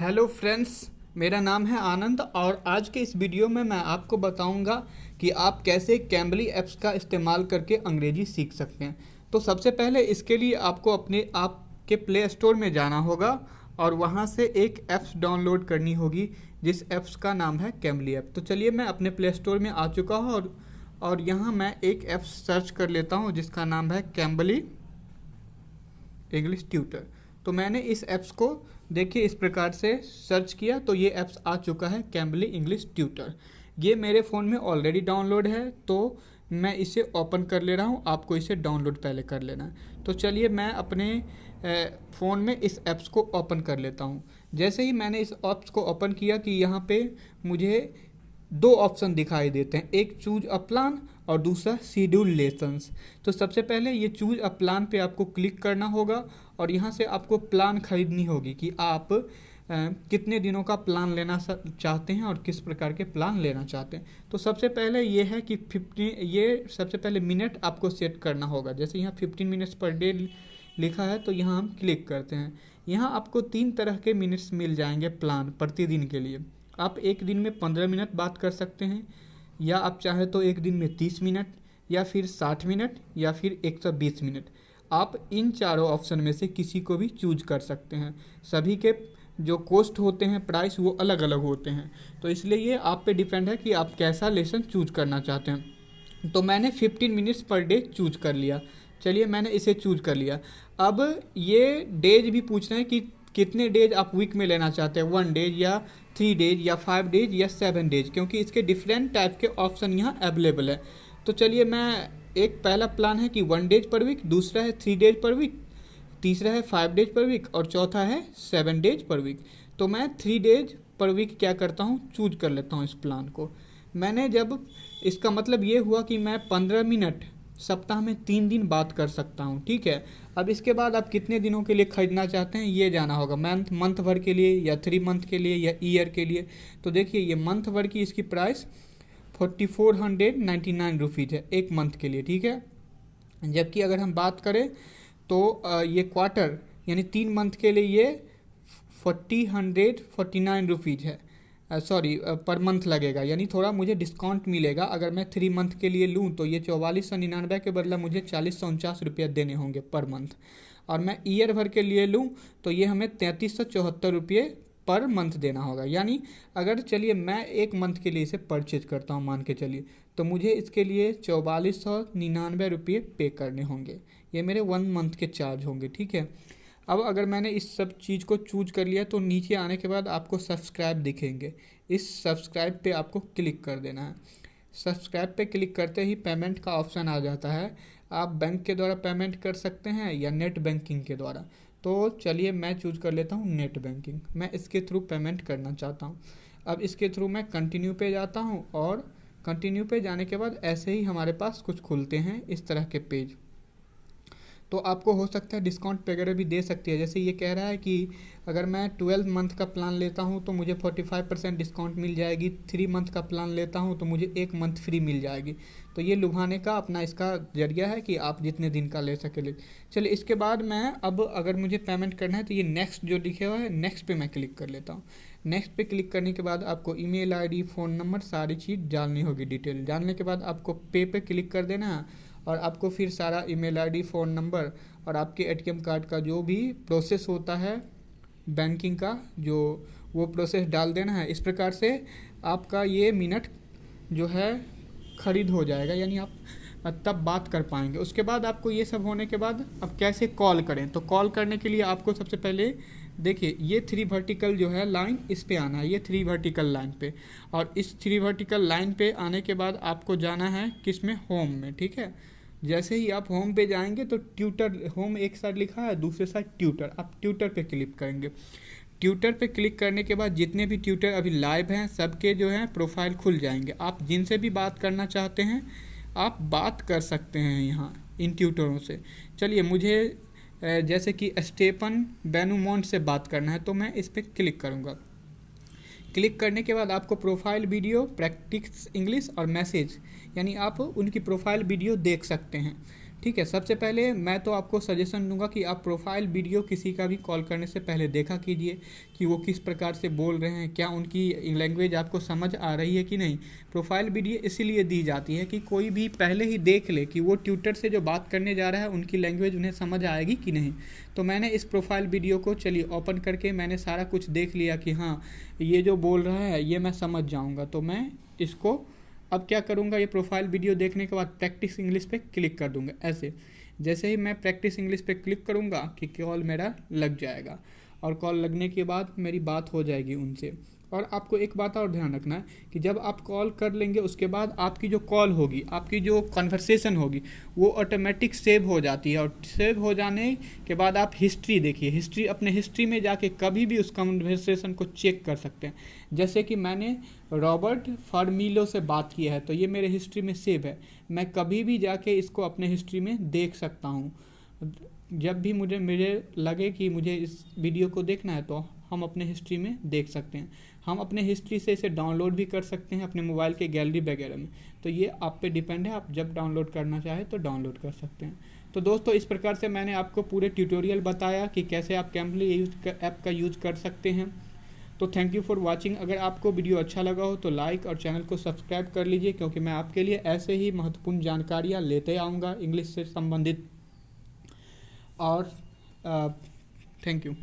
Hello friends, मेरा नाम है आनंद और आज के इस वीडियो में मैं आपको बताऊंगा कि आप कैसे कैम्बली ऐप्स का इस्तेमाल करके अंग्रेजी सीख सकते हैं। तो सबसे पहले इसके लिए आपको अपने आपके प्ले स्टोर में जाना होगा और वहां से एक ऐप्स डाउनलोड करनी होगी जिस ऐप्स का नाम है कैम्बली ऐप। तो चलिए मैं अपने प्ले स्टोर में आ चुका हूँ और यहाँ मैं एक ऐप सर्च कर लेता हूँ जिसका नाम है कैम्बली इंग्लिश ट्यूटर। तो मैंने इस ऐप्स को देखिए इस प्रकार से सर्च किया तो ये ऐप्स आ चुका है कैम्बली इंग्लिश ट्यूटर। ये मेरे फ़ोन में ऑलरेडी डाउनलोड है तो मैं इसे ओपन कर ले रहा हूँ। आपको इसे डाउनलोड पहले कर लेना है। तो चलिए मैं अपने फ़ोन में इस ऐप्स को ओपन कर लेता हूँ। जैसे ही मैंने इस ऐप्स को ओपन किया कि यहाँ पे मुझे दो ऑप्शन दिखाई देते हैं, एक चूज अ प्लान और दूसरा शेड्यूल लेसन्स। तो सबसे पहले ये चूज अ प्लान पे आपको क्लिक करना होगा और यहाँ से आपको प्लान खरीदनी होगी कि आप कितने दिनों का प्लान लेना चाहते हैं और किस प्रकार के प्लान लेना चाहते हैं। तो सबसे पहले ये है कि 15 ये सबसे पहले मिनट आपको सेट करना होगा। जैसे यहाँ 15 मिनट्स पर डे लिखा है तो यहाँ हम क्लिक करते हैं। यहाँ आपको 3 तरह के मिनट्स मिल जाएंगे प्लान प्रतिदिन के लिए। आप एक दिन में 15 मिनट बात कर सकते हैं या आप चाहे तो एक दिन में 30 मिनट या फिर 60 मिनट या फिर 120 मिनट। आप इन चारों ऑप्शन में से किसी को भी चूज कर सकते हैं। सभी के जो कॉस्ट होते हैं, प्राइस, वो अलग अलग होते हैं। तो इसलिए ये आप पे डिपेंड है कि आप कैसा लेसन चूज करना चाहते हैं। तो मैंने 15 मिनट्स पर डे चूज कर लिया। चलिए मैंने इसे चूज कर लिया। अब ये डेज भी पूछ रहे हैं कि कितने डेज आप वीक में लेना चाहते हैं, 1 डेज या 3 डेज या 5 डेज या 7 डेज, क्योंकि इसके डिफरेंट टाइप के ऑप्शन यहाँ अवेलेबल है। तो चलिए मैं एक पहला प्लान है कि 1 डेज पर वीक, दूसरा है 3 डेज पर वीक, तीसरा है 5 डेज पर वीक और चौथा है 7 डेज पर वीक। तो मैं 3 डेज पर वीक क्या करता हूँ, चूज कर लेता हूँ इस प्लान को। मैंने जब इसका मतलब ये हुआ कि मैं 15 मिनट सप्ताह में 3 दिन बात कर सकता हूँ, ठीक है। अब इसके बाद आप कितने दिनों के लिए ख़रीदना चाहते हैं ये जाना होगा, मंथ भर के लिए या 3 मंथ के लिए या ईयर के लिए। तो देखिए ये मंथ भर की इसकी प्राइस 4499 रुपीज़ है एक मंथ के लिए, ठीक है। जबकि अगर हम बात करें तो ये क्वार्टर यानी 3 मंथ के लिए ये 4049 रुपीज़ है। सॉरी पर मंथ लगेगा, यानी थोड़ा मुझे डिस्काउंट मिलेगा। अगर मैं 3 मंथ के लिए लूँ तो ये 4499 के बदला मुझे 4049 रुपया देने होंगे पर मंथ। और मैं ईयर भर के लिए लूँ तो ये हमें 3374 रुपये पर मंथ देना होगा। यानी अगर चलिए मैं एक मंथ के लिए इसे परचेज करता हूँ मान के चलिए, तो मुझे इसके लिए 4499 रुपये पे करने होंगे। ये मेरे 1 मंथ के चार्ज होंगे, ठीक है। अब अगर मैंने इस सब चीज़ को चूज कर लिया तो नीचे आने के बाद आपको सब्सक्राइब दिखेंगे। इस सब्सक्राइब पे आपको क्लिक कर देना है। सब्सक्राइब पे क्लिक करते ही पेमेंट का ऑप्शन आ जाता है। आप बैंक के द्वारा पेमेंट कर सकते हैं या नेट बैंकिंग के द्वारा। तो चलिए मैं चूज कर लेता हूँ नेट बैंकिंग। मैं इसके थ्रू पेमेंट करना चाहता हूँ। अब इसके थ्रू मैं कंटिन्यू पे जाता हूँ और कंटिन्यू पे जाने के बाद ऐसे ही हमारे पास कुछ खुलते हैं इस तरह के पेज। तो आपको हो सकता है डिस्काउंट वगैरह भी दे सकती है। जैसे ये कह रहा है कि अगर मैं 12 मंथ का प्लान लेता हूँ तो मुझे 45% डिस्काउंट मिल जाएगी, 3 मंथ का प्लान लेता हूँ तो मुझे 1 मंथ फ्री मिल जाएगी। तो ये लुभाने का अपना इसका जरिया है कि आप जितने दिन का ले सके ले। चलिए इसके बाद मैं अब अगर मुझे पेमेंट करना है तो ये नेक्स्ट जो लिखे हुआ है नेक्स्ट पे मैं क्लिक कर लेता हूँ। नेक्स्ट पे क्लिक करने के बाद आपको ईमेल आईडी, फ़ोन नंबर, सारी चीज़ डालनी होगी डिटेल। डालने के बाद आपको पे क्लिक कर देना है और आपको फिर सारा ईमेल आईडी, फ़ोन नंबर और आपके एटीएम कार्ड का जो भी प्रोसेस होता है बैंकिंग का जो वो प्रोसेस डाल देना है। इस प्रकार से आपका ये मिनट जो है ख़रीद हो जाएगा, यानी आप तब बात कर पाएंगे। उसके बाद आपको ये सब होने के बाद अब कैसे कॉल करें, तो कॉल करने के लिए आपको सबसे पहले देखिए ये 3 वर्टिकल जो है लाइन, इस पे आना है, ये 3 वर्टिकल लाइन पे। और इस 3 वर्टिकल लाइन पे आने के बाद आपको जाना है किस में, होम में, ठीक है। जैसे ही आप होम पे जाएंगे तो ट्यूटर, होम एक साइड लिखा है, दूसरे साइड ट्यूटर, आप ट्यूटर पे क्लिक करेंगे। ट्यूटर पे क्लिक करने के बाद जितने भी ट्यूटर अभी लाइव हैं सबके जो है प्रोफाइल खुल जाएंगे। आप जिनसे भी बात करना चाहते हैं आप बात कर सकते हैं यहाँ इन ट्यूटरों से। चलिए मुझे जैसे कि स्टेफन बेनुमोंट से बात करना है तो मैं इस पर क्लिक करूँगा। क्लिक करने के बाद आपको प्रोफाइल वीडियो, प्रैक्टिस इंग्लिश और मैसेज, यानी आप उनकी प्रोफाइल वीडियो देख सकते हैं, ठीक है, सबसे पहले मैं तो आपको सजेशन दूंगा कि आप प्रोफाइल वीडियो किसी का भी कॉल करने से पहले देखा कीजिए कि वो किस प्रकार से बोल रहे हैं, क्या उनकी लैंग्वेज आपको समझ आ रही है कि नहीं। प्रोफाइल वीडियो इसीलिए दी जाती है कि कोई भी पहले ही देख ले कि वो ट्यूटर से जो बात करने जा रहा है उनकी लैंग्वेज उन्हें समझ आएगी कि नहीं। तो मैंने इस प्रोफाइल वीडियो को चलिए ओपन करके मैंने सारा कुछ देख लिया कि हाँ ये जो बोल रहा है ये मैं समझ जाऊँगा। तो मैं इसको अब क्या करूँगा, ये प्रोफाइल वीडियो देखने के बाद प्रैक्टिस इंग्लिश पे क्लिक कर दूँगा। ऐसे जैसे ही मैं प्रैक्टिस इंग्लिश पे क्लिक करूँगा कि कॉल मेरा लग जाएगा, और कॉल लगने के बाद मेरी बात हो जाएगी उनसे। और आपको एक बात और ध्यान रखना है कि जब आप कॉल कर लेंगे उसके बाद आपकी जो कॉल होगी, आपकी जो कन्वर्सेशन होगी वो ऑटोमेटिक सेव हो जाती है, और सेव हो जाने के बाद आप हिस्ट्री देखिए, हिस्ट्री अपने हिस्ट्री में जाके कभी भी उस कन्वर्सेशन को चेक कर सकते हैं। जैसे कि मैंने रॉबर्ट फर्मिलो से बात की है तो ये मेरे हिस्ट्री में सेव है, मैं कभी भी जाके इसको अपने हिस्ट्री में देख सकता हूँ। जब भी मुझे लगे कि मुझे इस वीडियो को देखना है तो हम अपने हिस्ट्री में देख सकते हैं। हम अपने हिस्ट्री से इसे डाउनलोड भी कर सकते हैं अपने मोबाइल के गैलरी वगैरह में। तो ये आप पे डिपेंड है, आप जब डाउनलोड करना चाहें तो डाउनलोड कर सकते हैं। तो दोस्तों इस प्रकार से मैंने आपको पूरे ट्यूटोरियल बताया कि कैसे आप कैम्बली ऐप का यूज़ कर सकते हैं। तो थैंक यू फॉर वाचिंग। अगर आपको वीडियो अच्छा लगा हो तो लाइक और चैनल को सब्सक्राइब कर लीजिए, क्योंकि मैं आपके लिए ऐसे ही महत्वपूर्ण जानकारियाँ लेते आऊँगा इंग्लिश से संबंधित। और थैंक यू।